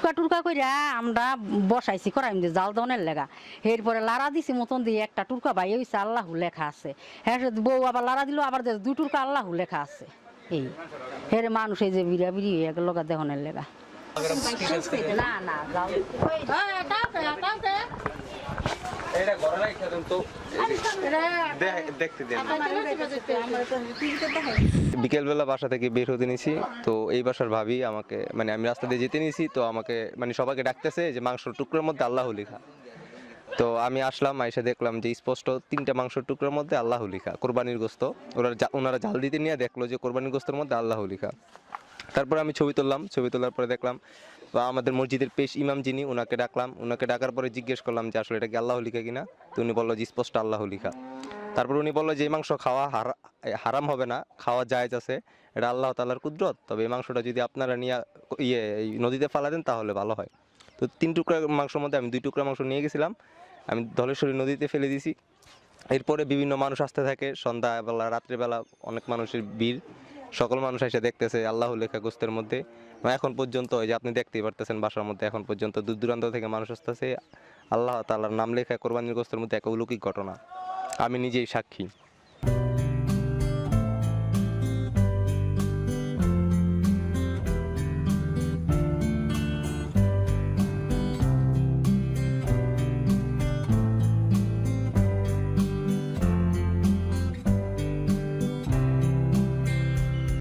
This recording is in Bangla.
টুরকা টুরকা কইরা আমরা বসাইছি করাইম যে জাল দনের লেগা এরপরে লারা দিছি মতন দিয়ে একটা টুরকা ভাই হইছে আল্লাহু লেখা আছে হ্যাঁ বউ আবার লারা দিল আবার দুই টুরকা আল্লাহু লেখা আছে এই হের মানুষ এই যে বিড়া বিড়ি লগা দেহনের লেগা না না জাল এটা ঘরে রাখা দেন তো দেখতে দেন বিকেলবেলা বাসা থেকে বের হতে নিয়েছি তো এই বাসার ভাবি আমাকে মানে আমি রাস্তা দিয়ে যেতে নিয়েছি তো আমাকে মানে সবাইকে ডাকতেছে যে মাংসর টুকরোর মধ্যে আল্লাহ লেখা তো আমি আসলাম আইসা দেখলাম যে স্পষ্ট 3টা মাংসের টুকরোর মধ্যে আল্লাহ লেখা কোরবানির গোস্ত ওনারা জাল দিতে নিয়ে দেখলো যে কোরবানির গোস্তের মধ্যে আল্লাহ লেখা তারপর আমি ছবি তুললাম ছবি তোলার পরে দেখলাম বা আমাদের মসজিদের পেশ ইমাম যিনি ওনাকে ডাকলাম ওনাকে ডাকার পরে জিজ্ঞেস করলাম যে আসলে এটা কি আল্লাহ লিখা কিনা তো উনি বললো যে স্পষ্ট আল্লাহ লিখা তারপর উনি বললো যে এই মাংস খাওয়া হারাম হবে না খাওয়া জায়েজ আছে এটা আল্লাহ তাআলার কুদরত তবে এই মাংসটা যদি আপনারা নিয়ে এই নদীতে ফালা দেন তাহলে ভালো হয় তো 3 টুকরা মাংসের মধ্যে আমি 2 টুকরা মাংস নিয়ে গেছিলাম আমি ধলেশ্বরী নদীতে ফেলে দিয়েছি এরপরে বিভিন্ন মানুষ আসতে থাকে সন্ধ্যাবেলা রাত্রিবেলা অনেক মানুষের ভিড় সকল মানুষ এসে দেখতেছে আল্লাহ লেখা গোস্তের মধ্যে এখন পর্যন্ত ওই যে আপনি দেখতেই পারতেছেন বাসার মধ্যে এখন পর্যন্ত দূর দূরান্ত থেকে মানুষ আসতেছে আল্লাহ তাআলার নাম লেখা কোরবানির গোস্তের মধ্যে এক অলৌকিক ঘটনা আমি নিজেই সাক্ষী